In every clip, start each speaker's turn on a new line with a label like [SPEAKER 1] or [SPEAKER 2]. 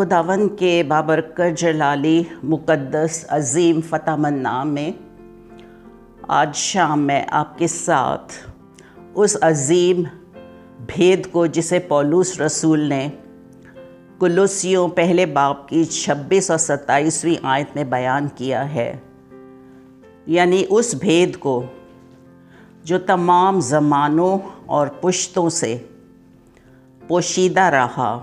[SPEAKER 1] خداوند کے بابرکت جلالی مقدس عظیم فتح مند نام میں آج شام میں آپ کے ساتھ اس عظیم بھید کو جسے پولس رسول نے کولوسیوں پہلے باب کی 26 اور 27ویں آیت میں بیان کیا ہے، یعنی اس بھید کو جو تمام زمانوں اور پشتوں سے پوشیدہ رہا،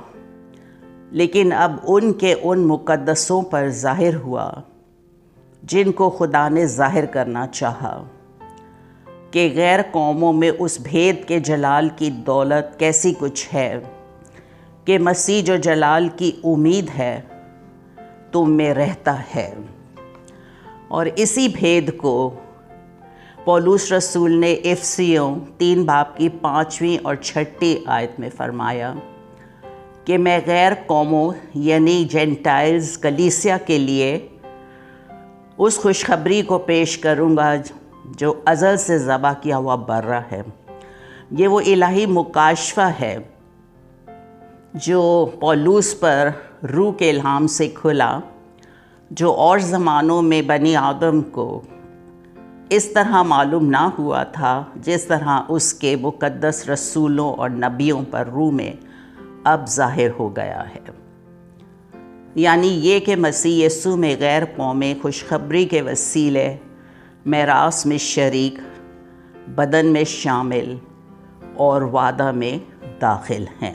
[SPEAKER 1] لیکن اب ان مقدسوں پر ظاہر ہوا جن کو خدا نے ظاہر کرنا چاہا کہ غیر قوموں میں اس بھید کے جلال کی دولت کیسی کچھ ہے کہ مسیح جو جلال کی امید ہے تم میں رہتا ہے۔ اور اسی بھید کو پولس رسول نے افسیوں 3 باب کی 5ویں اور 6 آیت میں فرمایا کہ میں غیر قوموں یعنی جینٹائلز کلیسیا کے لیے اس خوشخبری کو پیش کروں گا جو ازل سے ذبح کیا ہوا برہ ہے۔ یہ وہ الہی مکاشفہ ہے جو پولس پر روح کے الہام سے کھلا، جو اور زمانوں میں بنی آدم کو اس طرح معلوم نہ ہوا تھا جس طرح اس کے مقدس رسولوں اور نبیوں پر روح میں اب ظاہر ہو گیا ہے، یعنی یہ کہ مسیح یسوع میں غیر قومیں خوشخبری کے وسیلے میراث میں شریک، بدن میں شامل اور وعدہ میں داخل ہیں۔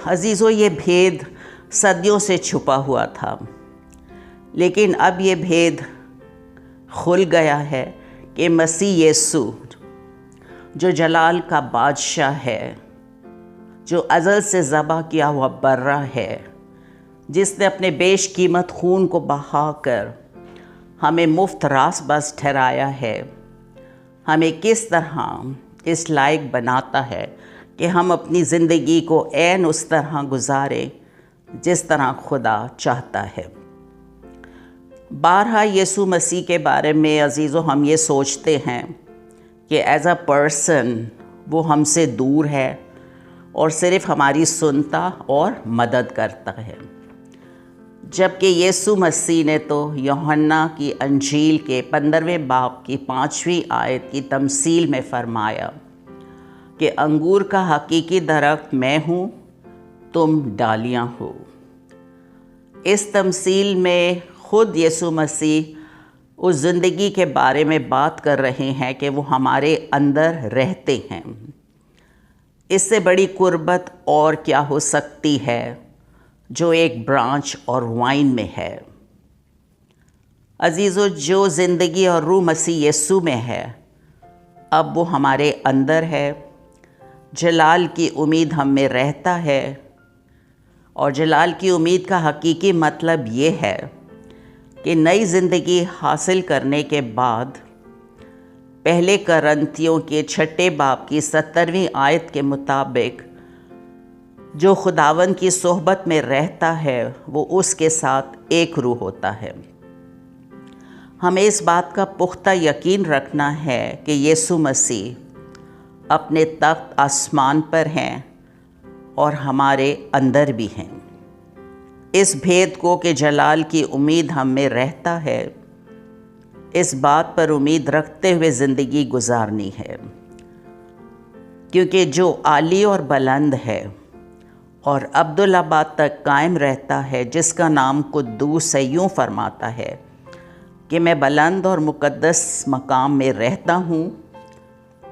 [SPEAKER 1] عزیزو، یہ بھید صدیوں سے چھپا ہوا تھا، لیکن اب یہ بھید کھل گیا ہے کہ مسیح یسوع جو جلال کا بادشاہ ہے، جو ازل سے ذبح کیا ہوا برہ ہے، جس نے اپنے بیش قیمت خون کو بہا کر ہمیں مفت راست باز ٹھہرایا ہے، ہمیں کس طرح اس لائق بناتا ہے کہ ہم اپنی زندگی کو عین اس طرح گزاریں جس طرح خدا چاہتا ہے۔ بارہا یسوع مسیح کے بارے میں عزیزو ہم یہ سوچتے ہیں کہ ایز اے پرسن وہ ہم سے دور ہے اور صرف ہماری سنتا اور مدد کرتا ہے، جبکہ یسوع مسیح نے تو یوحنا کی انجیل کے 15ویں باب کی 5ویں آیت کی تمثیل میں فرمایا کہ انگور کا حقیقی درخت میں ہوں، تم ڈالیاں ہو۔ اس تمثیل میں خود یسوع مسیح اس زندگی کے بارے میں بات کر رہے ہیں کہ وہ ہمارے اندر رہتے ہیں۔ اس سے بڑی قربت اور کیا ہو سکتی ہے جو ایک برانچ اور وائن میں ہے۔ عزیزو، جو زندگی اور روح مسیح یسوع میں ہے اب وہ ہمارے اندر ہے، جلال کی امید ہم میں رہتا ہے، اور جلال کی امید کا حقیقی مطلب یہ ہے کہ نئی زندگی حاصل کرنے کے بعد پہلے کرنتھیوں کے 6 باب کی 17ویں آیت کے مطابق جو خداوند کی صحبت میں رہتا ہے وہ اس کے ساتھ ایک روح ہوتا ہے۔ ہمیں اس بات کا پختہ یقین رکھنا ہے کہ یسوع مسیح اپنے تخت آسمان پر ہیں اور ہمارے اندر بھی ہیں۔ اس بھید کو کہ جلال کی امید ہم میں رہتا ہے، اس بات پر امید رکھتے ہوئے زندگی گزارنی ہے، کیونکہ جو عالی اور بلند ہے اور عبدالآباد تک قائم رہتا ہے، جس کا نام قدوس ہے، یوں فرماتا ہے کہ میں بلند اور مقدس مقام میں رہتا ہوں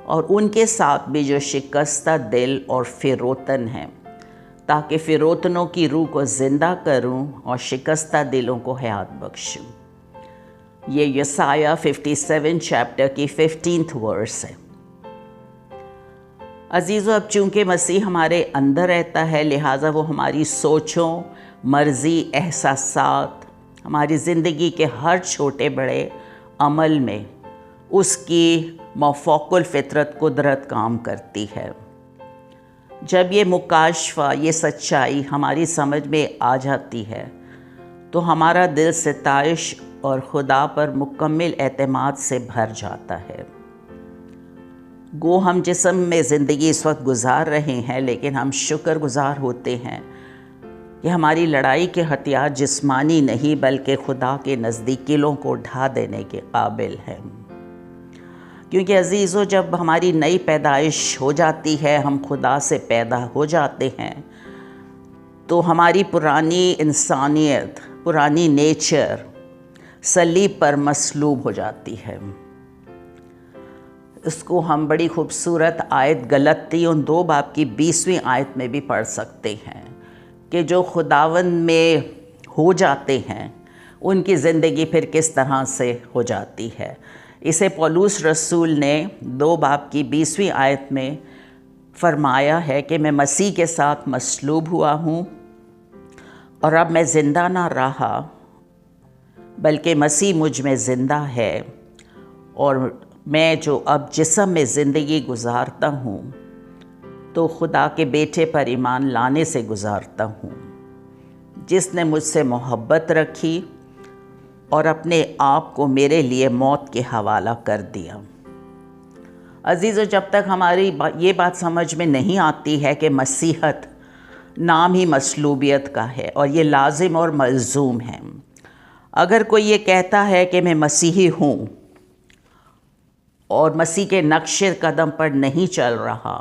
[SPEAKER 1] اور ان کے ساتھ بھی جو شکستہ دل اور فروتن ہیں، تاکہ فروتنوں کی روح کو زندہ کروں اور شکستہ دلوں کو حیات بخشوں۔ یہ یسایہ 57 چیپٹر کی 15 ورس ہے۔ عزیزو، اب چونکہ مسیح ہمارے اندر رہتا ہے، لہٰذا وہ ہماری سوچوں، مرضی، احساسات، ہماری زندگی کے ہر چھوٹے بڑے عمل میں اس کی مافوق الفطرت قدرت کام کرتی ہے۔ جب یہ مکاشفہ، یہ سچائی ہماری سمجھ میں آ جاتی ہے تو ہمارا دل ستائش اور خدا پر مکمل اعتماد سے بھر جاتا ہے۔ گو ہم جسم میں زندگی اس وقت گزار رہے ہیں، لیکن ہم شکر گزار ہوتے ہیں کہ ہماری لڑائی کے ہتھیار جسمانی نہیں بلکہ خدا کے نزدیک قلعوں کو ڈھا دینے کے قابل ہیں۔ کیونکہ عزیزو، جب ہماری نئی پیدائش ہو جاتی ہے، ہم خدا سے پیدا ہو جاتے ہیں، تو ہماری پرانی انسانیت، پرانی نیچر صلیب پر مصلوب ہو جاتی ہے۔ اس کو ہم بڑی خوبصورت آیت غلطیوں 2 باب کی 20ویں آیت میں بھی پڑھ سکتے ہیں کہ جو خداوند میں ہو جاتے ہیں ان کی زندگی پھر کس طرح سے ہو جاتی ہے۔ اسے پولس رسول نے 2 باب کی 20ویں آیت میں فرمایا ہے کہ میں مسیح کے ساتھ مصلوب ہوا ہوں، اور اب میں زندہ نہ رہا بلکہ مسیح مجھ میں زندہ ہے، اور میں جو اب جسم میں زندگی گزارتا ہوں تو خدا کے بیٹے پر ایمان لانے سے گزارتا ہوں، جس نے مجھ سے محبت رکھی اور اپنے آپ کو میرے لیے موت کے حوالہ کر دیا۔ عزیزو، جب تک ہماری یہ بات سمجھ میں نہیں آتی ہے کہ مسیحت نام ہی مصلوبیت کا ہے اور یہ لازم اور ملزوم ہے۔ اگر کوئی یہ کہتا ہے کہ میں مسیحی ہوں اور مسیح کے نقش قدم پر نہیں چل رہا،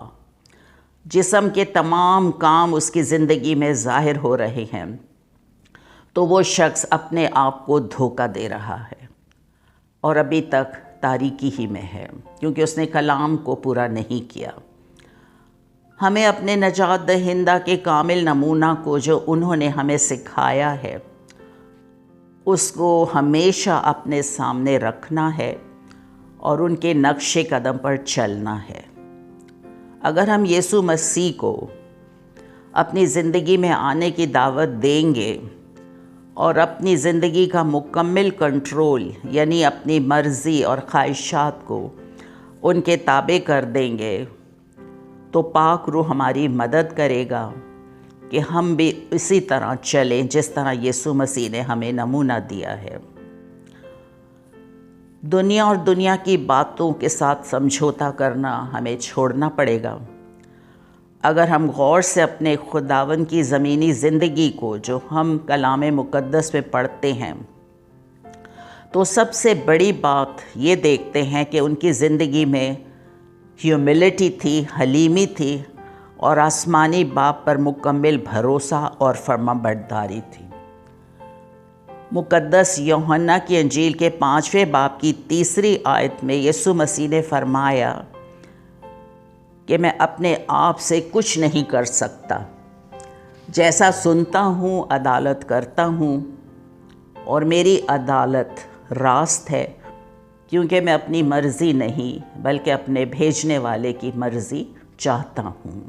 [SPEAKER 1] جسم کے تمام کام اس کی زندگی میں ظاہر ہو رہے ہیں، تو وہ شخص اپنے آپ کو دھوکہ دے رہا ہے اور ابھی تک تاریکی ہی میں ہے، کیونکہ اس نے کلام کو پورا نہیں کیا۔ ہمیں اپنے نجات دہندہ کے کامل نمونہ کو جو انہوں نے ہمیں سکھایا ہے، اس کو ہمیشہ اپنے سامنے رکھنا ہے اور ان کے نقش قدم پر چلنا ہے۔ اگر ہم یسوع مسیح کو اپنی زندگی میں آنے کی دعوت دیں گے اور اپنی زندگی کا مکمل کنٹرول یعنی اپنی مرضی اور خواہشات کو ان کے تابع کر دیں گے، تو پاک روح ہماری مدد کرے گا کہ ہم بھی اسی طرح چلیں جس طرح یسوع مسیح نے ہمیں نمونہ دیا ہے۔ دنیا اور دنیا کی باتوں کے ساتھ سمجھوتا کرنا ہمیں چھوڑنا پڑے گا۔ اگر ہم غور سے اپنے خداوند کی زمینی زندگی کو جو ہم کلام مقدس میں پڑھتے ہیں، تو سب سے بڑی بات یہ دیکھتے ہیں کہ ان کی زندگی میں ہیوملٹی تھی، حلیمی تھی، اور آسمانی باپ پر مکمل بھروسہ اور فرما برداری تھی۔ مقدس یوحنا کی انجیل کے 5ویں باب کی 3 آیت میں یسوع مسیح نے فرمایا کہ میں اپنے آپ سے کچھ نہیں کر سکتا، جیسا سنتا ہوں عدالت کرتا ہوں، اور میری عدالت راست ہے، کیونکہ میں اپنی مرضی نہیں بلکہ اپنے بھیجنے والے کی مرضی چاہتا ہوں۔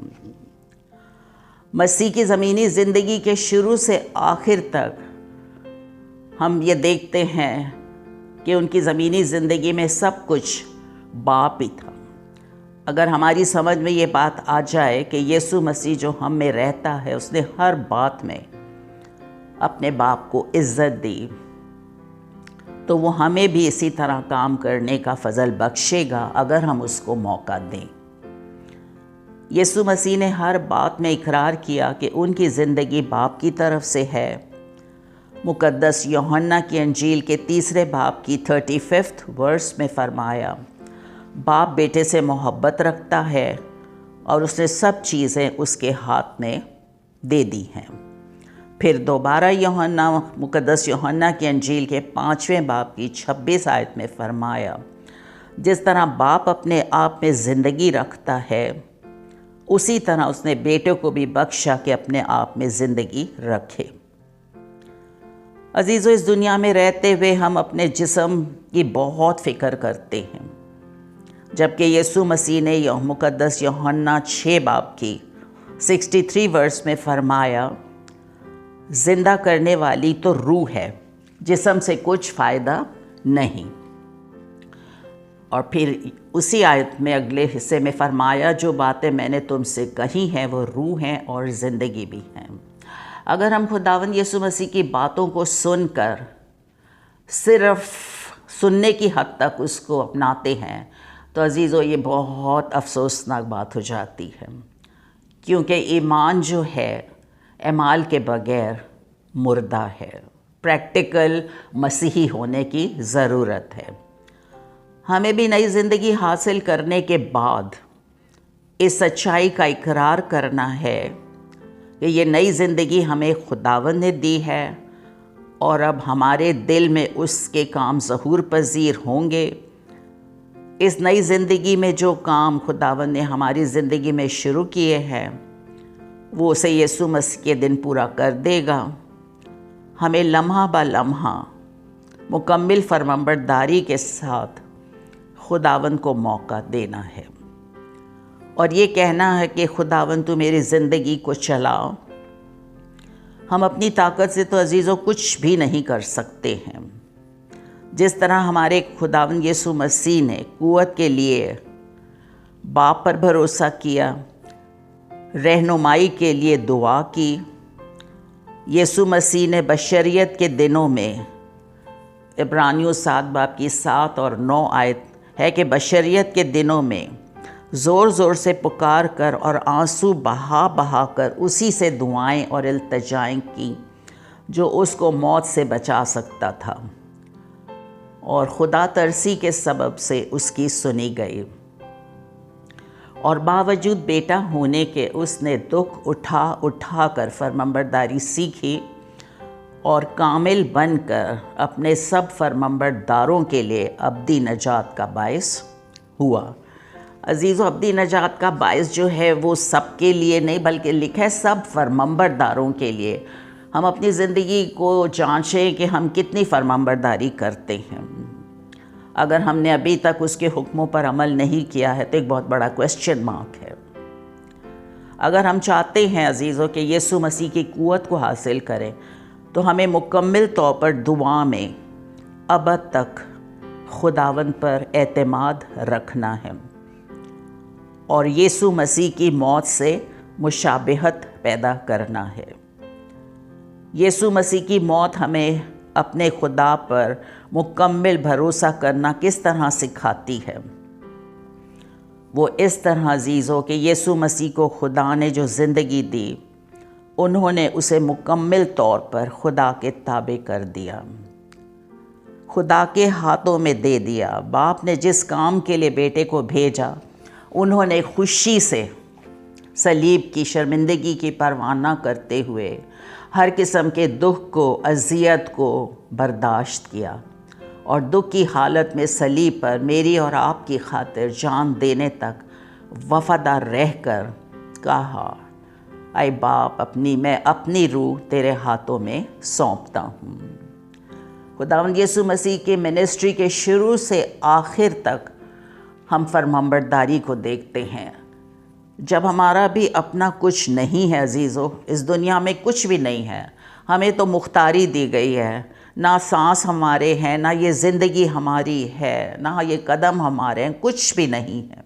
[SPEAKER 1] مسیح کی زمینی زندگی کے شروع سے آخر تک ہم یہ دیکھتے ہیں کہ ان کی زمینی زندگی میں سب کچھ باپ ہی تھا۔ اگر ہماری سمجھ میں یہ بات آ جائے کہ یسوع مسیح جو ہم میں رہتا ہے، اس نے ہر بات میں اپنے باپ کو عزت دی، تو وہ ہمیں بھی اسی طرح کام کرنے کا فضل بخشے گا اگر ہم اس کو موقع دیں۔ یسوع مسیح نے ہر بات میں اقرار کیا کہ ان کی زندگی باپ کی طرف سے ہے۔ مقدس یوحنا کی انجیل کے 3 باب کی 35 ورس میں فرمایا، باپ بیٹے سے محبت رکھتا ہے اور اس نے سب چیزیں اس کے ہاتھ میں دے دی ہیں۔ پھر دوبارہ مقدس یوحنا کی انجیل کے 5ویں باب کی 26 آیت میں فرمایا، جس طرح باپ اپنے آپ میں زندگی رکھتا ہے، اسی طرح اس نے بیٹے کو بھی بخشا کہ اپنے آپ میں زندگی رکھے۔ عزیزو، اس دنیا میں رہتے ہوئے ہم اپنے جسم کی بہت فکر کرتے ہیں، جبکہ یسوع مسیح نے مقدس یوحنا 6 باب کی 63 ورس میں فرمایا، زندہ کرنے والی تو روح ہے، جسم سے کچھ فائدہ نہیں۔ اور پھر اسی آیت میں اگلے حصے میں فرمایا، جو باتیں میں نے تم سے کہی ہیں وہ روح ہیں اور زندگی بھی ہیں۔ اگر ہم خداوند یسوع مسیح کی باتوں کو سن کر صرف سننے کی حد تک اس کو اپناتے ہیں، تو عزیزو یہ بہت افسوسناک بات ہو جاتی ہے، کیونکہ ایمان جو ہے اعمال کے بغیر مردہ ہے۔ پریکٹیکل مسیحی ہونے کی ضرورت ہے۔ ہمیں بھی نئی زندگی حاصل کرنے کے بعد اس سچائی کا اقرار کرنا ہے کہ یہ نئی زندگی ہمیں خداوند نے دی ہے، اور اب ہمارے دل میں اس کے کام ظہور پذیر ہوں گے۔ اس نئی زندگی میں جو کام خداوند نے ہماری زندگی میں شروع کیے ہیں وہ اسے یسوع مسیح کے دن پورا کر دے گا۔ ہمیں لمحہ با لمحہ مکمل فرمانبرداری کے ساتھ خداوند کو موقع دینا ہے، اور یہ کہنا ہے کہ خداوند تو میری زندگی کو چلا۔ ہم اپنی طاقت سے تو عزیزوں کچھ بھی نہیں کر سکتے ہیں۔ جس طرح ہمارے خداوند یسوع مسیح نے قوت کے لیے باپ پر بھروسہ کیا، رہنمائی کے لیے دعا کی، یسوع مسیح نے بشریت کے دنوں میں، عبرانیوں 7 باب کی 7 اور 9 آیت ہے کہ بشریت کے دنوں میں زور زور سے پکار کر اور آنسو بہا بہا کر اسی سے دعائیں اور التجائیں کی جو اس کو موت سے بچا سکتا تھا، اور خدا ترسی کے سبب سے اس کی سنی گئی، اور باوجود بیٹا ہونے کے اس نے دکھ اٹھا اٹھا کر فرمانبرداری سیکھی، اور کامل بن کر اپنے سب فرمانبرداروں کے لیے ابدی نجات کا باعث ہوا۔ عزیزو، ابدی نجات کا باعث جو ہے وہ سب کے لیے نہیں بلکہ لکھا ہے سب فرمانبرداروں کے لیے۔ ہم اپنی زندگی کو جانچیں کہ ہم کتنی فرمانبرداری کرتے ہیں۔ اگر ہم نے ابھی تک اس کے حکموں پر عمل نہیں کیا ہے تو ایک بہت بڑا کوسچن مارک ہے۔ اگر ہم چاہتے ہیں عزیزو کہ یسوع مسیح کی قوت کو حاصل کریں تو ہمیں مکمل طور پر دعا میں ابد تک خداوند پر اعتماد رکھنا ہے، اور یسوع مسیح کی موت سے مشابہت پیدا کرنا ہے۔ یسوع مسیح کی موت ہمیں اپنے خدا پر مکمل بھروسہ کرنا کس طرح سکھاتی ہے؟ وہ اس طرح عزیزو کہ یسوع مسیح کو خدا نے جو زندگی دی، انہوں نے اسے مکمل طور پر خدا کے تابع کر دیا، خدا کے ہاتھوں میں دے دیا۔ باپ نے جس کام کے لیے بیٹے کو بھیجا، انہوں نے خوشی سے صلیب کی شرمندگی کی پرواہ نہ کرتے ہوئے ہر قسم کے دکھ کو، اذیت کو برداشت کیا، اور دکھ کی حالت میں صلیب پر میری اور آپ کی خاطر جان دینے تک وفادار رہ کر کہا، اے باپ، میں اپنی روح تیرے ہاتھوں میں سونپتا ہوں۔ خداوند یسوع مسیح کے منسٹری کے شروع سے آخر تک ہم فرمانبرداری کو دیکھتے ہیں۔ جب ہمارا بھی اپنا کچھ نہیں ہے عزیزو، اس دنیا میں کچھ بھی نہیں ہے، ہمیں تو مختاری دی گئی ہے، نہ سانس ہمارے ہیں، نہ یہ زندگی ہماری ہے، نہ یہ قدم ہمارے ہیں، کچھ بھی نہیں ہے،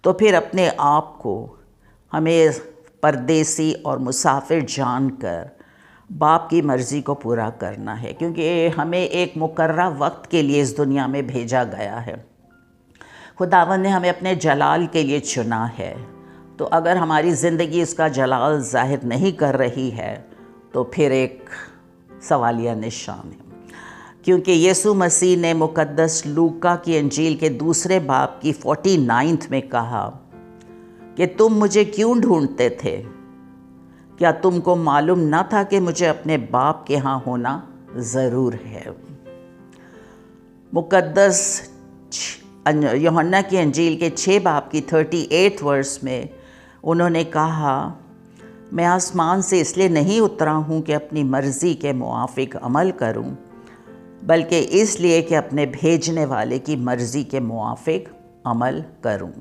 [SPEAKER 1] تو پھر اپنے آپ کو ہمیں پردیسی اور مسافر جان کر باپ کی مرضی کو پورا کرنا ہے، کیونکہ ہمیں ایک مقررہ وقت کے لیے اس دنیا میں بھیجا گیا ہے۔ خداوند نے ہمیں اپنے جلال کے لیے چنا ہے، تو اگر ہماری زندگی اس کا جلال ظاہر نہیں کر رہی ہے تو پھر ایک سوالیہ نشان ہے، کیونکہ یسوع مسیح نے مقدس لوکا کی انجیل کے 2 باب کی 49 میں کہا کہ تم مجھے کیوں ڈھونڈتے تھے؟ کیا تم کو معلوم نہ تھا کہ مجھے اپنے باپ کے ہاں ہونا ضرور ہے؟ مقدس یوحنا کی انجیل کے 6 باب کی 38 ورس میں انہوں نے کہا، میں آسمان سے اس لیے نہیں اترا ہوں کہ اپنی مرضی کے موافق عمل کروں، بلکہ اس لیے کہ اپنے بھیجنے والے کی مرضی کے موافق عمل کروں۔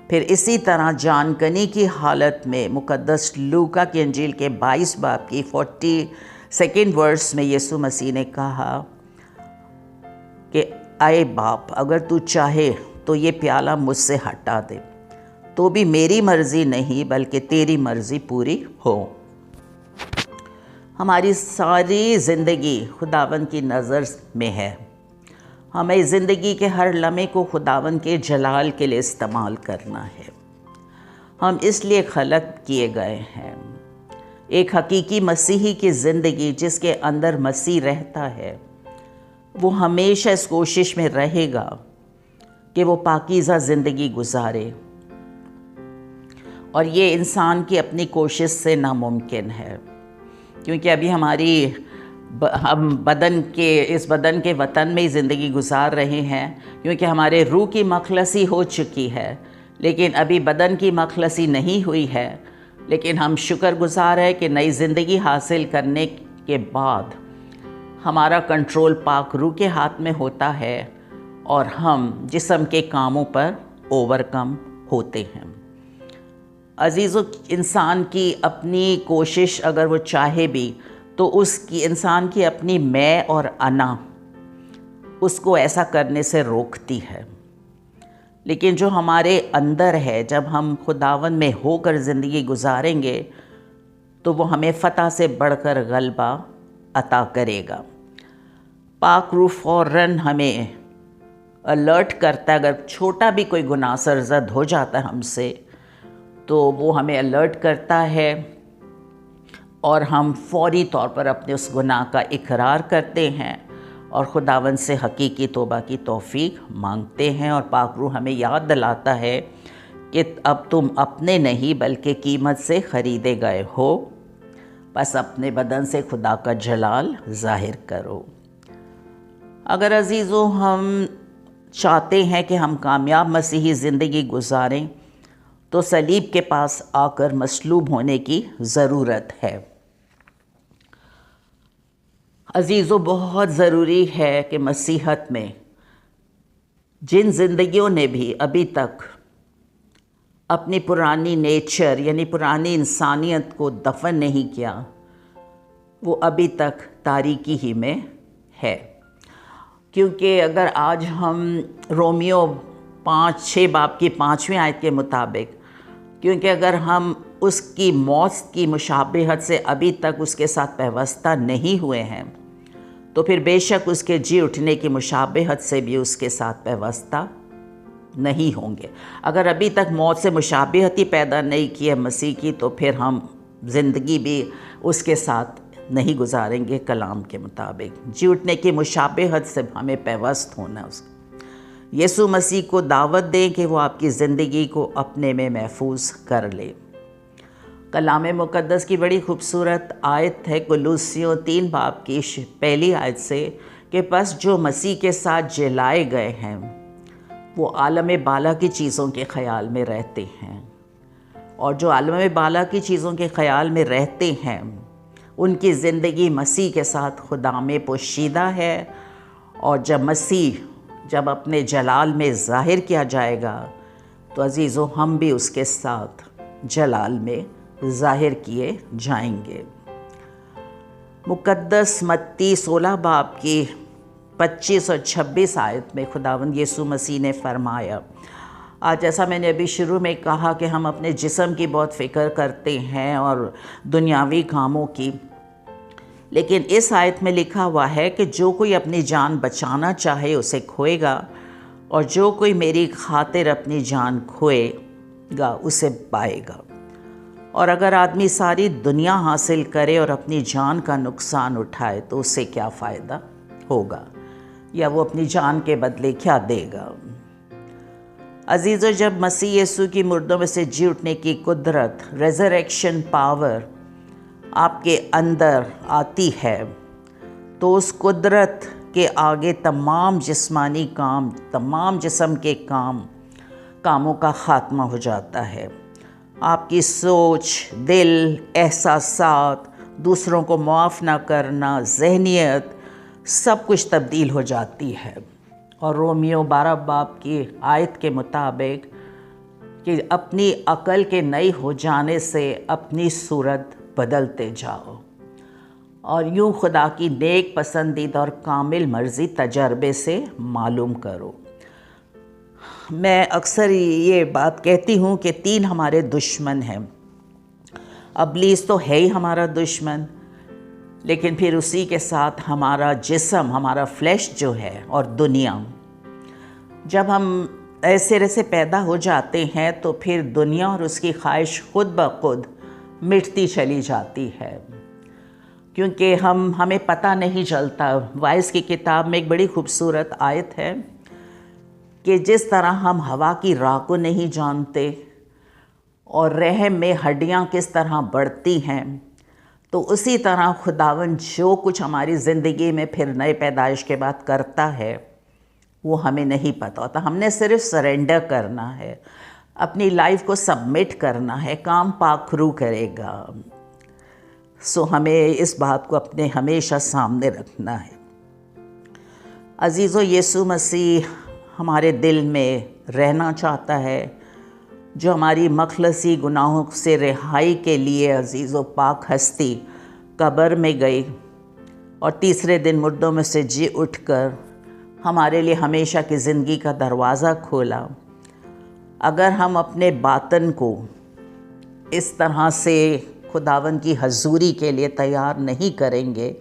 [SPEAKER 1] پھر اسی طرح جانکنی کی حالت میں مقدس لوکا کی انجیل کے 22 باب کی 42 ورس میں یسوع مسیح نے کہا کہ اے باپ، اگر تو چاہے تو یہ پیالہ مجھ سے ہٹا دے، تو بھی میری مرضی نہیں بلکہ تیری مرضی پوری ہو۔ ہماری ساری زندگی خداوند کی نظر میں ہے، ہمیں زندگی کے ہر لمحے کو خداوند کے جلال کے لیے استعمال کرنا ہے۔ ہم اس لیے خلق کیے گئے ہیں ایک حقیقی مسیحی کی زندگی جس کے اندر مسیح رہتا ہے، وہ ہمیشہ اس کوشش میں رہے گا کہ وہ پاکیزہ زندگی گزارے، اور یہ انسان کی اپنی کوشش سے ناممکن ہے، کیونکہ ابھی ہم اس بدن کے وطن میں ہی زندگی گزار رہے ہیں، کیونکہ ہمارے روح کی مخلصی ہو چکی ہے، لیکن ابھی بدن کی مخلصی نہیں ہوئی ہے۔ لیکن ہم شکر گزار ہیں کہ نئی زندگی حاصل کرنے کے بعد ہمارا کنٹرول پاک روح کے ہاتھ میں ہوتا ہے، اور ہم جسم کے کاموں پر اوورکم ہوتے ہیں۔ عزیزو، انسان کی اپنی کوشش اگر وہ چاہے بھی تو انسان کی اپنی میں اور انا اس کو ایسا کرنے سے روکتی ہے، لیکن جو ہمارے اندر ہے، جب ہم خداوند میں ہو کر زندگی گزاریں گے تو وہ ہمیں فتح سے بڑھ کر غلبہ عطا کرے گا۔ پاک روح فوراً ہمیں الرٹ کرتا ہے، اگر چھوٹا بھی کوئی گناہ سرزد ہو جاتا ہے ہم سے تو وہ ہمیں الرٹ کرتا ہے، اور ہم فوری طور پر اپنے اس گناہ کا اقرار کرتے ہیں اور خداوند سے حقیقی توبہ کی توفیق مانگتے ہیں، اور پاک روح ہمیں یاد دلاتا ہے کہ اب تم اپنے نہیں بلکہ قیمت سے خریدے گئے ہو، بس اپنے بدن سے خدا کا جلال ظاہر کرو۔ اگر عزیزو ہم چاہتے ہیں کہ ہم کامیاب مسیحی زندگی گزاریں تو صلیب کے پاس آ کر مصلوب ہونے کی ضرورت ہے۔ عزیزو، بہت ضروری ہے کہ مسیحت میں جن زندگیوں نے بھی ابھی تک اپنی پرانی نیچر یعنی پرانی انسانیت کو دفن نہیں کیا، وہ ابھی تک تاریکی ہی میں ہے۔ کیونکہ اگر آج ہم رومیو 5-6 باب کی 5ویں آیت کے مطابق، کیونکہ اگر ہم اس کی موت کی مشابہت سے ابھی تک اس کے ساتھ پیوستہ نہیں ہوئے ہیں تو پھر بے شک اس کے جی اٹھنے کی مشابہت سے بھی اس کے ساتھ پیوستہ نہیں ہوں گے۔ اگر ابھی تک موت سے مشابہت ہی پیدا نہیں کی ہے مسیح کی، تو پھر ہم زندگی بھی اس کے ساتھ نہیں گزاریں گے کلام کے مطابق۔ جی اٹھنے کی مشابہت سے ہمیں پیوست ہونا ہے۔ یسوع مسیح کو دعوت دیں کہ وہ آپ کی زندگی کو اپنے میں محفوظ کر لے۔ کلام مقدس کی بڑی خوبصورت آیت ہے کولوسیوں 3 باب کی پہلی آیت سے کہ پس جو مسیح کے ساتھ جلائے گئے ہیں وہ عالم بالا کی چیزوں کے خیال میں رہتے ہیں، اور جو عالم بالا کی چیزوں کے خیال میں رہتے ہیں ان کی زندگی مسیح کے ساتھ خدا میں پوشیدہ ہے، اور جب اپنے جلال میں ظاہر کیا جائے گا تو عزیزو ہم بھی اس کے ساتھ جلال میں ظاہر کیے جائیں گے۔ مقدس متی 16 باب کی 25 اور 26 آیت میں خداوند یسوع مسیح نے فرمایا، آج جیسا میں نے ابھی شروع میں کہا کہ ہم اپنے جسم کی بہت فکر کرتے ہیں اور دنیاوی کاموں کی، لیکن اس آیت میں لکھا ہوا ہے کہ جو کوئی اپنی جان بچانا چاہے اسے کھوئے گا، اور جو کوئی میری خاطر اپنی جان کھوئے گا اسے پائے گا۔ اور اگر آدمی ساری دنیا حاصل کرے اور اپنی جان کا نقصان اٹھائے تو اسے کیا فائدہ ہوگا، یا وہ اپنی جان کے بدلے کیا دے گا۔ عزیزو، جب مسیح یسوع کی مردوں میں سے جی اٹھنے کی قدرت، ریزریکشن پاور آپ کے اندر آتی ہے تو اس قدرت کے آگے تمام جسمانی کام، تمام جسم کے کاموں کا خاتمہ ہو جاتا ہے۔ آپ کی سوچ، دل، احساسات، دوسروں کو معاف نہ کرنا، ذہنیت، سب کچھ تبدیل ہو جاتی ہے۔ اور رومیو 12 باب کی آیت کے مطابق کہ اپنی عقل کے نئی ہو جانے سے اپنی صورت بدلتے جاؤ، اور یوں خدا کی نیک، پسندیدہ اور کامل مرضی تجربے سے معلوم کرو۔ میں اکثر یہ بات کہتی ہوں کہ 3 ہمارے دشمن ہیں۔ ابلیس تو ہے ہی ہمارا دشمن، لیکن پھر اسی کے ساتھ ہمارا جسم، ہمارا فلیش جو ہے، اور دنیا۔ جب ہم ایسے پیدا ہو جاتے ہیں تو پھر دنیا اور اس کی خواہش خود بخود مٹتی چلی جاتی ہے، کیونکہ ہمیں پتہ نہیں چلتا۔ وائس کی کتاب میں ایک بڑی خوبصورت آیت ہے کہ جس طرح ہم ہوا کی راہ کو نہیں جانتے اور رحم میں ہڈیاں کس طرح بڑھتی ہیں، تو اسی طرح خداوند جو کچھ ہماری زندگی میں پھر نئے پیدائش کے بعد کرتا ہے وہ ہمیں نہیں پتہ ہوتا۔ ہم نے صرف سرنڈر کرنا ہے، اپنی لائف کو سبمٹ کرنا ہے، کام پاک رو کرے گا۔ سو ہمیں اس بات کو اپنے ہمیشہ سامنے رکھنا ہے۔ عزیزو، یسوع مسیح ہمارے دل میں رہنا چاہتا ہے، جو ہماری مخلصی گناہوں سے رہائی کے لیے عزیز و پاک ہستی قبر میں گئی اور تیسرے دن مردوں میں سے جی اٹھ کر ہمارے لیے ہمیشہ کی زندگی کا دروازہ کھولا۔ اگر ہم اپنے باطن کو اس طرح سے خداوند کی حضوری کے لیے تیار نہیں کریں گے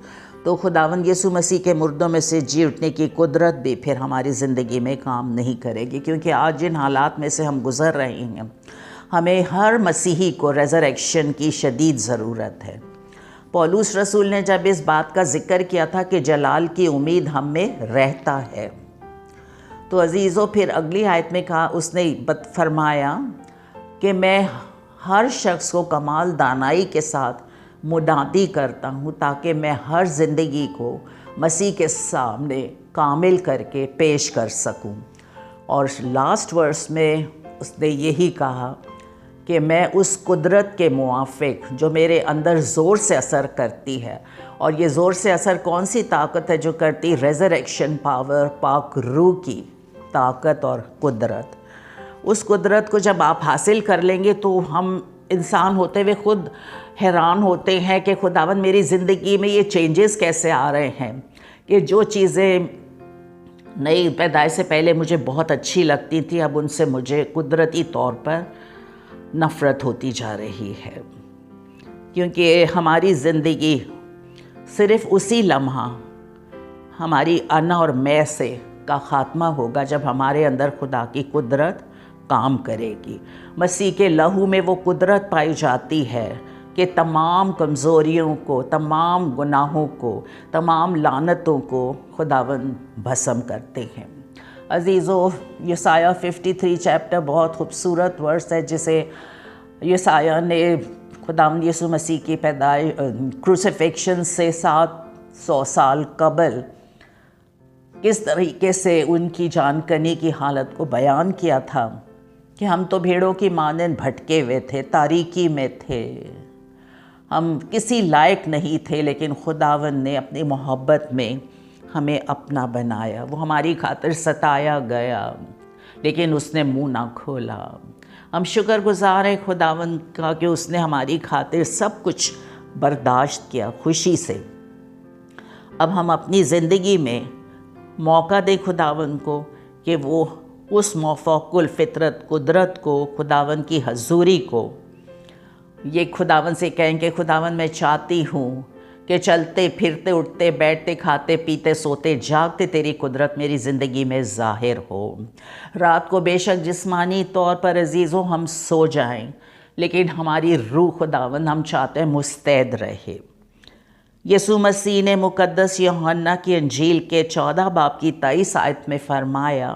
[SPEAKER 1] تو خداوند یسوع مسیح کے مردوں میں سے جی اٹھنے کی قدرت بھی پھر ہماری زندگی میں کام نہیں کرے گی، کیونکہ آج جن حالات میں سے ہم گزر رہے ہیں، ہمیں ہر مسیحی کو ریزریکشن کی شدید ضرورت ہے۔ پولس رسول نے جب اس بات کا ذکر کیا تھا کہ جلال کی امید ہم میں رہتا ہے، تو عزیزو پھر اگلی آیت میں کہا، اس نے فرمایا کہ میں ہر شخص کو کمال دانائی کے ساتھ منادی کرتا ہوں تاکہ میں ہر زندگی کو مسیح کے سامنے کامل کر کے پیش کر سکوں۔ اور لاسٹ ورس میں اس نے یہی کہا کہ میں اس قدرت کے موافق جو میرے اندر زور سے اثر کرتی ہے، اور یہ زور سے اثر کون سی طاقت ہے جو کرتی؟ ریزریکشن پاور، پاک روح کی طاقت اور قدرت۔ اس قدرت کو جب آپ حاصل کر لیں گے تو ہم انسان ہوتے ہوئے خود حیران ہوتے ہیں کہ خداوند میری زندگی میں یہ چینجز کیسے آ رہے ہیں، کہ جو چیزیں نئی پیدائش سے پہلے مجھے بہت اچھی لگتی تھی اب ان سے مجھے قدرتی طور پر نفرت ہوتی جا رہی ہے، کیونکہ ہماری زندگی صرف اسی لمحہ ہماری انا اور میں سے کا خاتمہ ہوگا جب ہمارے اندر خدا کی قدرت کام کرے گی۔ مسیح کے لہو میں وہ قدرت پائی جاتی ہے کہ تمام کمزوریوں کو، تمام گناہوں کو، تمام لعنتوں کو خداوند بھسم کرتے ہیں۔ عزیزو، یسایہ 53 چیپٹر بہت خوبصورت ورس ہے جسے یسایہ نے خداوند یسوع مسیح کی کروسیفکشن سے 700 سال قبل کس طریقے سے ان کی جان کنی کی حالت کو بیان کیا تھا کہ ہم تو بھیڑوں کی مانند بھٹکے ہوئے تھے، تاریکی میں تھے، ہم کسی لائق نہیں تھے، لیکن خداوند نے اپنی محبت میں ہمیں اپنا بنایا۔ وہ ہماری خاطر ستایا گیا لیکن اس نے منہ نہ کھولا۔ ہم شکر گزار ہیں خداوند کا کہ اس نے ہماری خاطر سب کچھ برداشت کیا خوشی سے۔ اب ہم اپنی زندگی میں موقع دیں خداوند کو کہ وہ اس مافوق الفطرت قدرت کو، خداوند کی حضوری کو، یہ خداوند سے کہیں کہ خداوند میں چاہتی ہوں کہ چلتے پھرتے اٹھتے بیٹھتے کھاتے پیتے سوتے جاگتے تیری قدرت میری زندگی میں ظاہر ہو۔ رات کو بے شک جسمانی طور پر عزیزوں ہم سو جائیں، لیکن ہماری روح خداوند ہم چاہتے ہیں مستعد رہے۔ یسوع مسیح نے مقدس یوحنا کی انجیل کے 14 باب کی 23 آیت میں فرمایا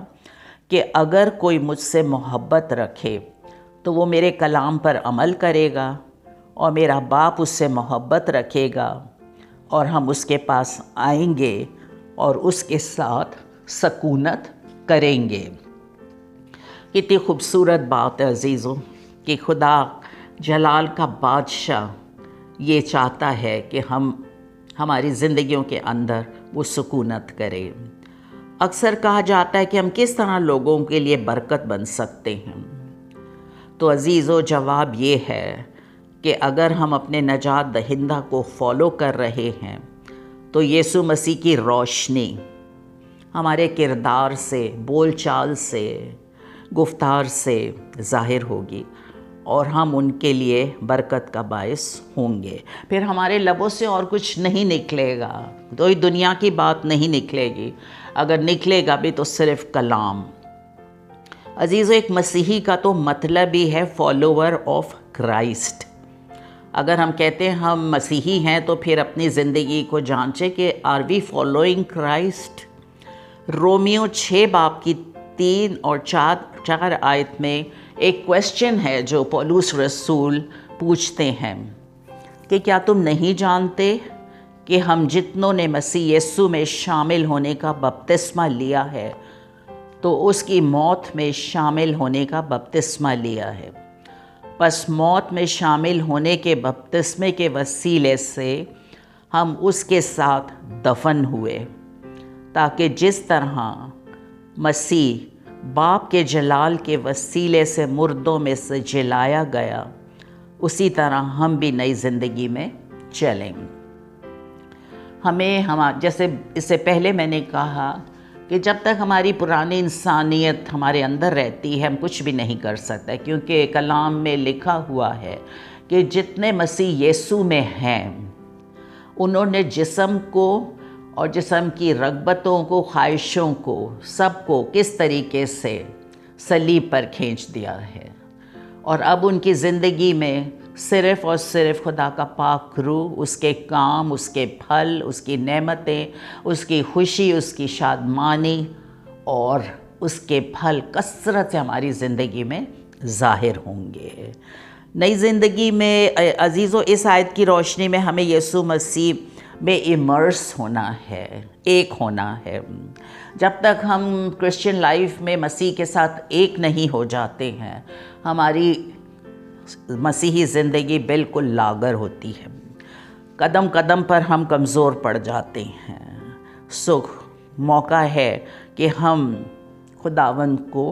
[SPEAKER 1] کہ اگر کوئی مجھ سے محبت رکھے تو وہ میرے کلام پر عمل کرے گا اور میرا باپ اس سے محبت رکھے گا اور ہم اس کے پاس آئیں گے اور اس کے ساتھ سکونت کریں گے۔ کتنی خوبصورت بات ہے عزیزوں کہ خدا جلال کا بادشاہ یہ چاہتا ہے کہ ہماری زندگیوں کے اندر وہ سکونت کرے۔ اکثر کہا جاتا ہے کہ ہم کس طرح لوگوں کے لیے برکت بن سکتے ہیں، تو عزیزو جواب یہ ہے کہ اگر ہم اپنے نجات دہندہ کو فالو کر رہے ہیں تو یسوع مسیح کی روشنی ہمارے کردار سے، بول چال سے، گفتار سے ظاہر ہوگی اور ہم ان کے لیے برکت کا باعث ہوں گے۔ پھر ہمارے لبوں سے اور کچھ نہیں نکلے گا، کوئی دنیا کی بات نہیں نکلے گی، اگر نکلے گا بھی تو صرف کلام۔ عزیزو، ایک مسیحی کا تو مطلب ہی ہے فالوور آف کرائسٹ۔ اگر ہم کہتے ہیں ہم مسیحی ہیں تو پھر اپنی زندگی کو جانچیں کہ آر وی فالوئنگ کرائسٹ. رومیو 6 باب کی 3 اور 4 آیت میں ایک کویسچن ہے جو پولس رسول پوچھتے ہیں کہ کیا تم نہیں جانتے کہ ہم جتنوں نے مسیح یسوع میں شامل ہونے کا بپتسمہ لیا ہے تو اس کی موت میں شامل ہونے کا بپتسمہ لیا ہے. پس موت میں شامل ہونے کے بپتسمے کے وسیلے سے ہم اس کے ساتھ دفن ہوئے، تاکہ جس طرح مسیح باپ کے جلال کے وسیلے سے مردوں میں سے جلایا گیا، اسی طرح ہم بھی نئی زندگی میں چلیں. جیسے اس سے پہلے میں نے کہا کہ جب تک ہماری پرانی انسانیت ہمارے اندر رہتی ہے ہم کچھ بھی نہیں کر سکتے، کیونکہ کلام میں لکھا ہوا ہے کہ جتنے مسیح یسوع میں ہیں انہوں نے جسم کو اور جسم کی رغبتوں کو، خواہشوں کو، سب کو کس طریقے سے صلیب پر کھینچ دیا ہے، اور اب ان کی زندگی میں صرف اور صرف خدا کا پاک روح، اس کے کام، اس کے پھل، اس کی نعمتیں، اس کی خوشی، اس کی شادمانی اور اس کے پھل کثرت سے ہماری زندگی میں ظاہر ہوں گے. نئی زندگی میں عزیزو اس آیت کی روشنی میں ہمیں یسوع مسیح میں امرس ہونا ہے، ایک ہونا ہے. جب تک ہم کرسچن لائف میں مسیح کے ساتھ ایک نہیں ہو جاتے ہیں ہماری مسیحی زندگی بالکل لاغر ہوتی ہے، قدم قدم پر ہم کمزور پڑ جاتے ہیں. موقع ہے کہ ہم خداوند کو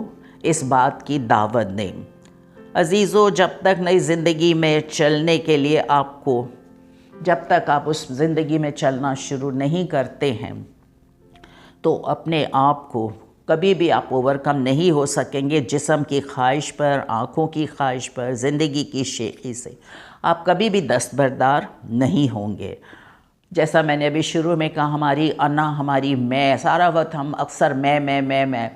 [SPEAKER 1] اس بات کی دعوت دیں. عزیزو جب تک نئی زندگی میں چلنے کے لیے جب تک آپ اس زندگی میں چلنا شروع نہیں کرتے ہیں تو اپنے آپ کو کبھی بھی آپ اوورکم نہیں ہو سکیں گے. جسم کی خواہش پر، آنکھوں کی خواہش پر، زندگی کی شیخی سے آپ کبھی بھی دستبردار نہیں ہوں گے. جیسا میں نے ابھی شروع میں کہا، ہماری انا، ہماری میں، سارا وقت ہم اکثر میں.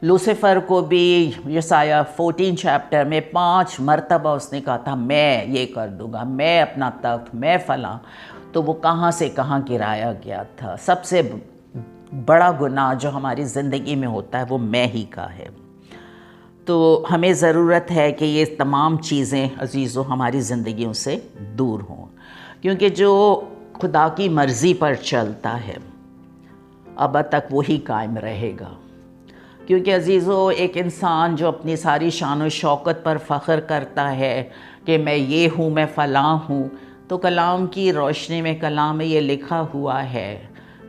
[SPEAKER 1] لوسیفر کو بھی یسایہ 14 چیپٹر میں 5 مرتبہ اس نے کہا تھا میں یہ کر دوں گا، میں اپنا تخت، میں فلاں. تو وہ کہاں سے کہاں گرایا گیا تھا. سب سے بڑا گناہ جو ہماری زندگی میں ہوتا ہے وہ میں ہی کا ہے. تو ہمیں ضرورت ہے کہ یہ تمام چیزیں عزیزو ہماری زندگیوں سے دور ہوں، کیونکہ جو خدا کی مرضی پر چلتا ہے اب تک وہی قائم رہے گا. کیونکہ عزیزو ایک انسان جو اپنی ساری شان و شوکت پر فخر کرتا ہے کہ میں یہ ہوں، میں فلاں ہوں، تو کلام کی روشنی میں، کلام میں یہ لکھا ہوا ہے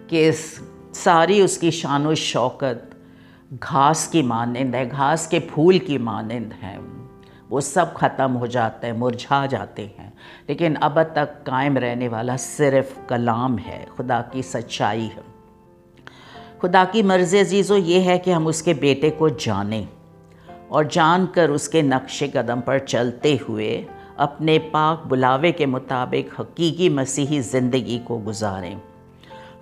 [SPEAKER 1] کہ ساری اس کی شان و شوکت گھاس کی مانند ہے، گھاس کے پھول کی مانند ہے. وہ سب ختم ہو جاتے ہیں، مرجھا جاتے ہیں، لیکن اب تک قائم رہنے والا صرف کلام ہے، خدا کی سچائی ہے. خدا کی مرضی عزیزو یہ ہے کہ ہم اس کے بیٹے کو جانیں اور جان کر اس کے نقش قدم پر چلتے ہوئے اپنے پاک بلاوے کے مطابق حقیقی مسیحی زندگی کو گزاریں.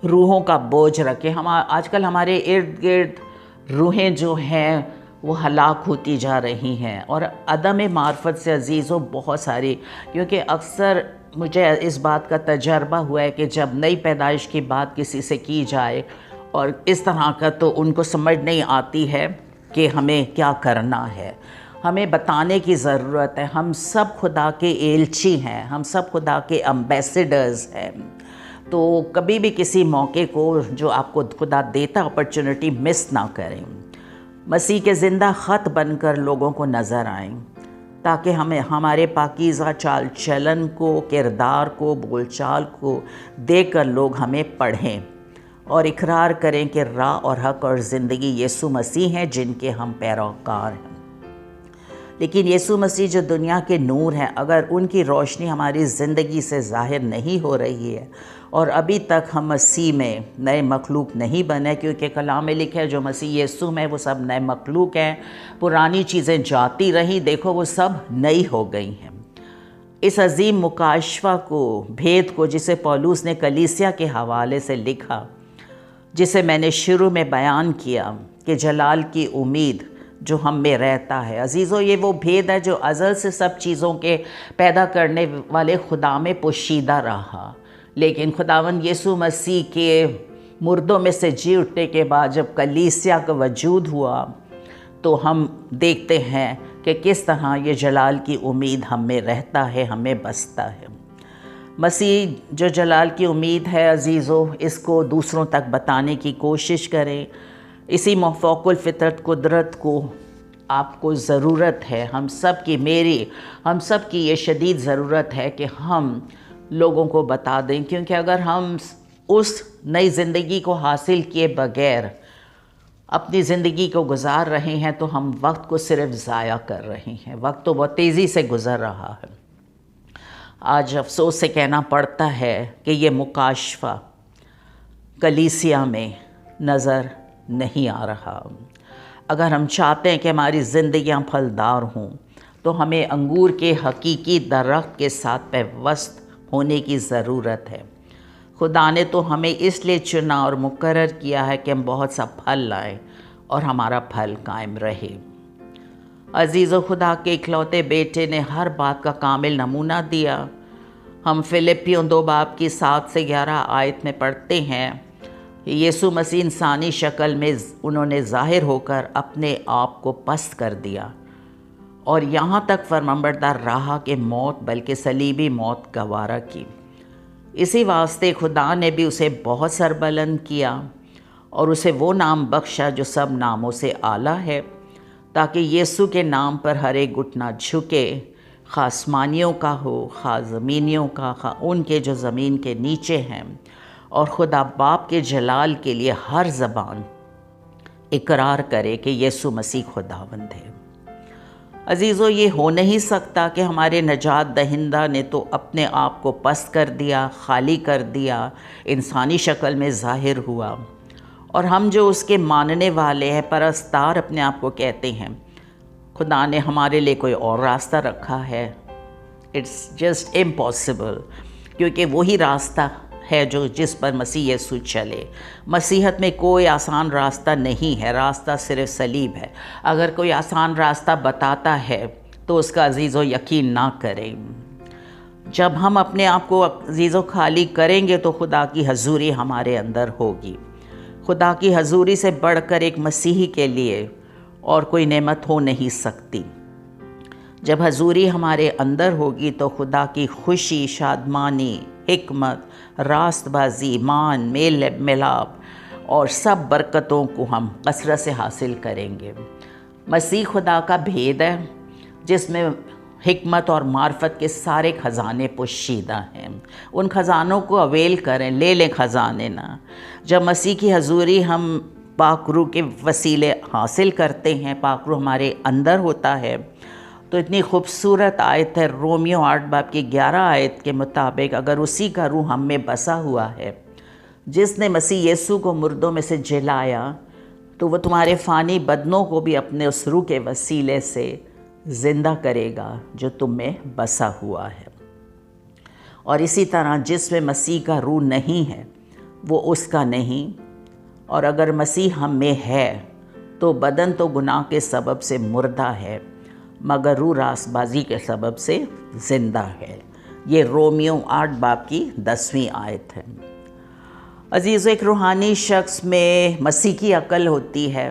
[SPEAKER 1] روحوں کا بوجھ رکھیں. آج کل ہمارے ارد گرد روحیں جو ہیں وہ ہلاک ہوتی جا رہی ہیں، اور عدم معرفت سے عزیزو بہت ساری، کیونکہ اکثر مجھے اس بات کا تجربہ ہوا ہے کہ جب نئی پیدائش کی بات کسی سے کی جائے اور اس طرح کا، تو ان کو سمجھ نہیں آتی ہے کہ ہمیں کیا کرنا ہے. ہمیں بتانے کی ضرورت ہے. ہم سب خدا کے ایلچی ہیں، ہم سب خدا کے امبیسڈرز ہیں. تو کبھی بھی کسی موقع کو جو آپ کو خدا دیتا اپرچونٹی مس نہ کریں. مسیح کے زندہ خط بن کر لوگوں کو نظر آئیں، تاکہ ہمیں ہمارے پاکیزہ چال چلن کو، کردار کو، بول چال کو دیکھ کر لوگ ہمیں پڑھیں اور اقرار کریں کہ راہ اور حق اور زندگی یسوع مسیح ہیں، جن کے ہم پیروکار ہیں. لیکن یسوع مسیح جو دنیا کے نور ہیں، اگر ان کی روشنی ہماری زندگی سے ظاہر نہیں ہو رہی ہے اور ابھی تک ہم مسیح میں نئے مخلوق نہیں بنے، کیونکہ کلام میں لکھا ہے جو مسیح یسوع میں وہ سب نئے مخلوق ہیں، پرانی چیزیں جاتی رہیں، دیکھو وہ سب نئی ہو گئی ہیں. اس عظیم مکاشفہ کو، بھید کو، جسے پولس نے کلیسیا کے حوالے سے لکھا، جسے میں نے شروع میں بیان کیا کہ جلال کی امید جو ہم میں رہتا ہے۔ عزیزو، یہ وہ بھید ہے جو ازل سے سب چیزوں کے پیدا کرنے والے خدا میں پوشیدہ رہا، لیکن خداوند یسوع مسیح کے مردوں میں سے جی اٹھنے کے بعد جب کلیسیا کا وجود ہوا تو ہم دیکھتے ہیں کہ کس طرح یہ جلال کی امید ہم میں رہتا ہے، ہمیں بستا ہے۔ مسیح جو جلال کی امید ہے عزیزو، اس کو دوسروں تک بتانے کی کوشش کریں۔ اسی فوق الفطرت قدرت کو آپ کو ضرورت ہے، ہم سب کی یہ شدید ضرورت ہے کہ ہم لوگوں کو بتا دیں، کیونکہ اگر ہم اس نئی زندگی کو حاصل کیے بغیر اپنی زندگی کو گزار رہے ہیں تو ہم وقت کو صرف ضائع کر رہے ہیں۔ وقت تو بہت تیزی سے گزر رہا ہے۔ آج افسوس سے کہنا پڑتا ہے کہ یہ مکاشفہ کلیسیا میں نظر نہیں آ رہا۔ اگر ہم چاہتے ہیں کہ ہماری زندگیاں پھلدار ہوں تو ہمیں انگور کے حقیقی درخت کے ساتھ پیوست ہونے کی ضرورت ہے۔ خدا نے تو ہمیں اس لیے چنا اور مقرر کیا ہے کہ ہم بہت سا پھل لائیں اور ہمارا پھل قائم رہے۔ عزیز و خدا کے اکلوتے بیٹے نے ہر بات کا کامل نمونہ دیا۔ ہم فلپیوں 2:7-11 میں پڑھتے ہیں، یسوع مسیح انسانی شکل میں انہوں نے ظاہر ہو کر اپنے آپ کو پست کر دیا اور یہاں تک فرمانبردار رہا کہ موت بلکہ صلیبی موت گوارا کی۔ اسی واسطے خدا نے بھی اسے بہت سربلند کیا اور اسے وہ نام بخشا جو سب ناموں سے اعلیٰ ہے، تاکہ یسوع کے نام پر ہر ایک گھٹنا جھکے، خواہ آسمانیوں کا ہو، خواہ زمینیوں کا، خواہ ان کے جو زمین کے نیچے ہیں، اور خدا باپ کے جلال کے لیے ہر زبان اقرار کرے کہ یسوع مسیح خداوند ہے۔ عزیزو، یہ ہو نہیں سکتا کہ ہمارے نجات دہندہ نے تو اپنے آپ کو پست کر دیا، خالی کر دیا، انسانی شکل میں ظاہر ہوا، اور ہم جو اس کے ماننے والے ہیں، پرستار اپنے آپ کو کہتے ہیں، خدا نے ہمارے لیے کوئی اور راستہ رکھا ہے۔ اٹس جسٹ امپاسبل، کیونکہ وہی راستہ ہے جس پر مسیح یسوع چلے۔ مسیحت میں کوئی آسان راستہ نہیں ہے، راستہ صرف صلیب ہے۔ اگر کوئی آسان راستہ بتاتا ہے تو اس کا عزیزو یقین نہ کریں۔ جب ہم اپنے آپ کو عزیزو خالی کریں گے تو خدا کی حضوری ہمارے اندر ہوگی۔ خدا کی حضوری سے بڑھ کر ایک مسیحی کے لیے اور کوئی نعمت ہو نہیں سکتی۔ جب حضوری ہمارے اندر ہوگی تو خدا کی خوشی، شادمانی، حکمت، راست بازی، ایمان، میل ملاپ اور سب برکتوں کو ہم کثرت سے حاصل کریں گے۔ مسیح خدا کا بھید ہے جس میں حکمت اور معرفت کے سارے خزانے پوشیدہ ہیں۔ ان خزانوں کو اویل کریں، لے لیں خزانے نہ۔ جب مسیح کی حضوری ہم پاک روح کے وسیلے حاصل کرتے ہیں، پاک روح ہمارے اندر ہوتا ہے، تو اتنی خوبصورت آیت ہے رومیو 8:11 کے مطابق، اگر اسی کا روح ہم میں بسا ہوا ہے جس نے مسیح یسوع کو مردوں میں سے جلایا، تو وہ تمہارے فانی بدنوں کو بھی اپنے اس روح کے وسیلے سے زندہ کرے گا جو تم میں بسا ہوا ہے۔ اور اسی طرح جس میں مسیح کا روح نہیں ہے وہ اس کا نہیں، اور اگر مسیح ہم میں ہے تو بدن تو گناہ کے سبب سے مردہ ہے مگر روح راست بازی کے سبب سے زندہ ہے۔ یہ رومیو 8:10 ہے۔ عزیز، ایک روحانی شخص میں مسیح کی عقل ہوتی ہے،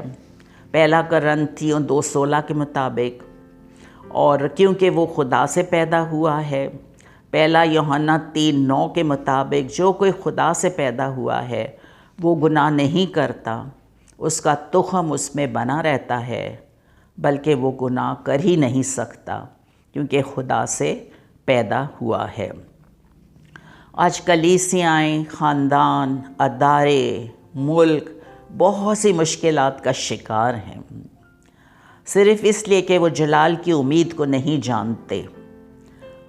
[SPEAKER 1] پہلا کرنتھیوں 2:16 کے مطابق، اور کیونکہ وہ خدا سے پیدا ہوا ہے۔ پہلا یوحنا 3:9 کے مطابق، جو کوئی خدا سے پیدا ہوا ہے وہ گناہ نہیں کرتا، اس کا تخم اس میں بنا رہتا ہے، بلکہ وہ گناہ کر ہی نہیں سکتا کیونکہ خدا سے پیدا ہوا ہے۔ آج کلیسیائیں، خاندان، ادارے، ملک بہت سی مشکلات کا شکار ہیں، صرف اس لیے کہ وہ جلال کی امید کو نہیں جانتے۔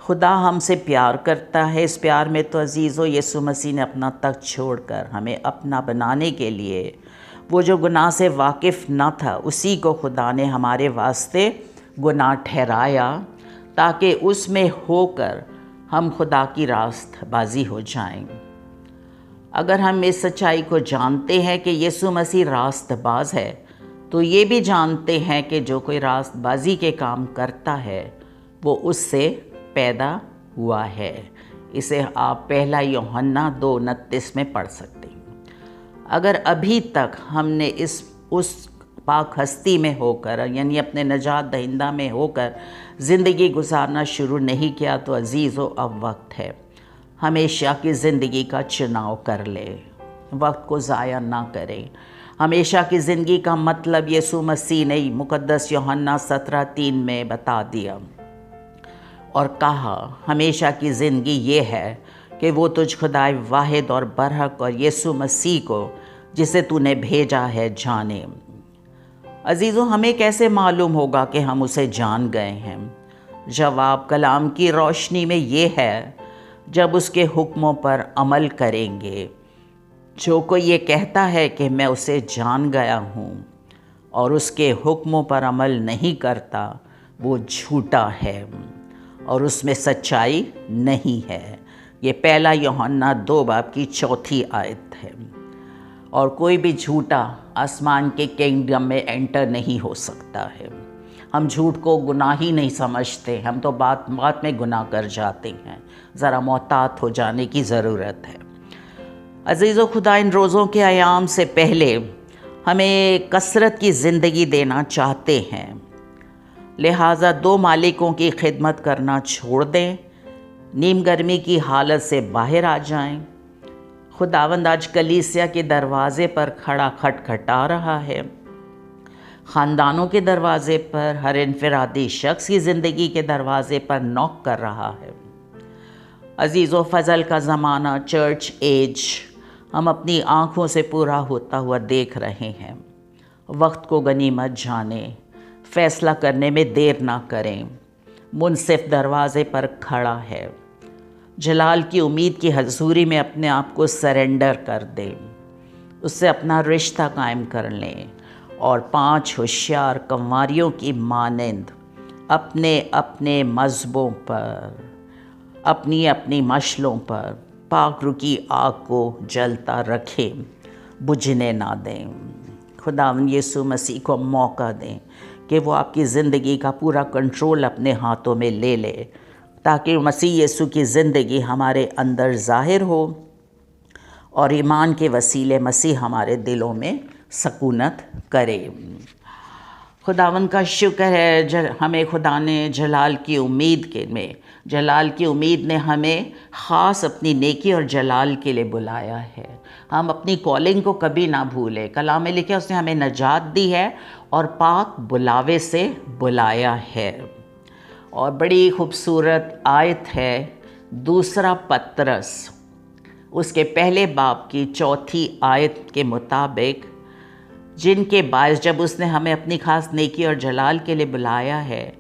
[SPEAKER 1] خدا ہم سے پیار کرتا ہے، اس پیار میں تو عزیزو یسوع مسیح نے اپنا تخت چھوڑ کر ہمیں اپنا بنانے کے لیے، وہ جو گناہ سے واقف نہ تھا اسی کو خدا نے ہمارے واسطے گناہ ٹھہرایا تاکہ اس میں ہو کر ہم خدا کی راست بازی ہو جائیں۔ اگر ہم اس سچائی کو جانتے ہیں کہ یسوع مسیح راست باز ہے تو یہ بھی جانتے ہیں کہ جو کوئی راست بازی کے کام کرتا ہے وہ اس سے پیدا ہوا ہے۔ اسے آپ پہلا یوحنا 2:29 میں پڑھ سکتے ہیں۔ اگر ابھی تک ہم نے اس پاک ہستی میں ہو کر، یعنی اپنے نجات دہندہ میں ہو کر زندگی گزارنا شروع نہیں کیا تو عزیزو اب وقت ہے ہمیشہ کی زندگی کا چناؤ کر لے۔ وقت کو ضائع نہ کریں۔ ہمیشہ کی زندگی کا مطلب یسوع مسیح نے مقدس یوحنا 17:3 میں بتا دیا اور کہا، ہمیشہ کی زندگی یہ ہے کہ وہ تجھ خدائے واحد اور برحق اور یسوع مسیح کو جسے تو نے بھیجا ہے جانے۔ عزیزو، ہمیں کیسے معلوم ہوگا کہ ہم اسے جان گئے ہیں؟ جواب کلام کی روشنی میں یہ ہے، جب اس کے حکموں پر عمل کریں گے۔ جو کوئی یہ کہتا ہے کہ میں اسے جان گیا ہوں اور اس کے حکموں پر عمل نہیں کرتا، وہ جھوٹا ہے اور اس میں سچائی نہیں ہے۔ یہ پہلا یوحنا 2:4 ہے۔ اور کوئی بھی جھوٹا آسمان کے کنگڈم میں انٹر نہیں ہو سکتا ہے۔ ہم جھوٹ کو گناہ ہی نہیں سمجھتے، ہم تو بات بات میں گناہ کر جاتے ہیں۔ ذرا محتاط ہو جانے کی ضرورت ہے۔ عزیزو، خدا ان روزوں کے ایام سے پہلے ہمیں کثرت کی زندگی دینا چاہتے ہیں، لہٰذا 2 مالکوں کی خدمت کرنا چھوڑ دیں، نیم گرمی کی حالت سے باہر آ جائیں۔ خداوند آج کلیسیا کے دروازے پر کھڑا کھٹکھٹا رہا ہے، خاندانوں کے دروازے پر، ہر انفرادی شخص کی زندگی کے دروازے پر نوک کر رہا ہے۔ عزیزو، فضل کا زمانہ، چرچ ایج، ہم اپنی آنکھوں سے پورا ہوتا ہوا دیکھ رہے ہیں۔ وقت کو غنیمت جانیں، فیصلہ کرنے میں دیر نہ کریں۔ منصف دروازے پر کھڑا ہے، جلال کی امید کی حضوری میں اپنے آپ کو سرنڈر کر دیں، اس سے اپنا رشتہ قائم کر لیں اور 5 ہوشیار کنواریوں کی مانند اپنے اپنے مذہبوں پر، اپنی اپنی مشلوں پر پاک رکی آگ کو جلتا رکھیں، بجھنے نہ دیں۔ خداوند یسوع مسیح کو موقع دیں کہ وہ آپ کی زندگی کا پورا کنٹرول اپنے ہاتھوں میں لے لے، تاکہ مسیح یسوع کی زندگی ہمارے اندر ظاہر ہو اور ایمان کے وسیلے مسیح ہمارے دلوں میں سکونت کرے۔ خداوند کا شکر ہے، ہمیں خدا نے جلال کی امید نے ہمیں خاص اپنی نیکی اور جلال کے لیے بلایا ہے۔ ہم اپنی کالنگ کو کبھی نہ بھولیں۔ کلام میں لکھا اس نے ہمیں نجات دی ہے اور پاک بلاوے سے بلایا ہے۔ اور بڑی خوبصورت آیت ہے 2 پطرس اس کے پہلے باب کی 4 آیت کے مطابق، جن کے باعث جب اس نے ہمیں اپنی خاص نیکی اور جلال کے لیے بلایا ہے،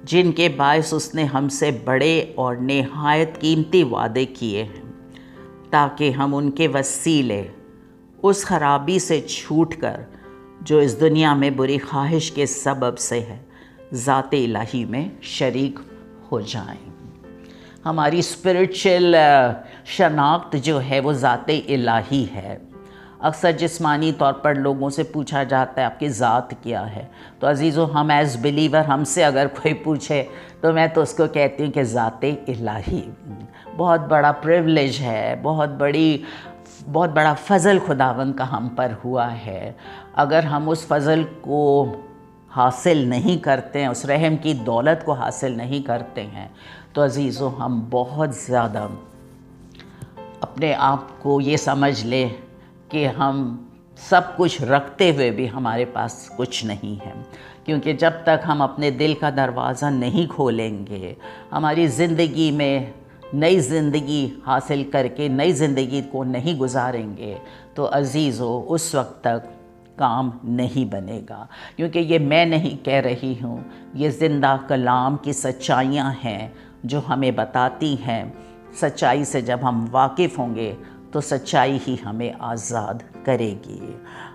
[SPEAKER 1] جن کے باعث اس نے ہم سے بڑے اور نہایت قیمتی وعدے کیے ہیں، تاکہ ہم ان کے وسیلے اس خرابی سے چھوٹ کر جو اس دنیا میں بری خواہش کے سبب سے ہے، ذات الہی میں شریک ہو جائیں۔ ہماری اسپرچل شناخت جو ہے وہ ذات الہی ہے۔ اکثر جسمانی طور پر لوگوں سے پوچھا جاتا ہے آپ کی ذات کیا ہے، تو عزیزو، ہم ایز بلیور ہم سے اگر کوئی پوچھے تو میں تو اس کو کہتی ہوں کہ ذات الہی۔ بہت بڑا پریولیج ہے، بہت بڑا فضل خداوند کا ہم پر ہوا ہے۔ اگر ہم اس فضل کو حاصل نہیں کرتے ہیں، اس رحم کی دولت کو حاصل نہیں کرتے ہیں، تو عزیزو، ہم بہت زیادہ اپنے آپ کو یہ سمجھ لیں کہ ہم سب کچھ رکھتے ہوئے بھی ہمارے پاس کچھ نہیں ہے، کیونکہ جب تک ہم اپنے دل کا دروازہ نہیں کھولیں گے، ہماری زندگی میں نئی زندگی حاصل کر کے نئی زندگی کو نہیں گزاریں گے، تو عزیزو، اس وقت تک کام نہیں بنے گا۔ کیونکہ یہ میں نہیں کہہ رہی ہوں، یہ زندہ کلام کی سچائیاں ہیں جو ہمیں بتاتی ہیں۔ سچائی سے جب ہم واقف ہوں گے تو سچائی ہی ہمیں آزاد کرے گی۔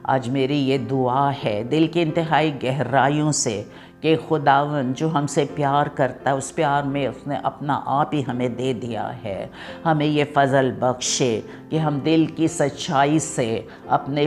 [SPEAKER 1] آج میری یہ دعا ہے دل کی انتہائی گہرائیوں سے کہ خداوند جو ہم سے پیار کرتا ہے، اس پیار میں اس نے اپنا آپ ہی ہمیں دے دیا ہے۔ ہمیں یہ فضل بخشے کہ ہم دل کی سچائی سے اپنے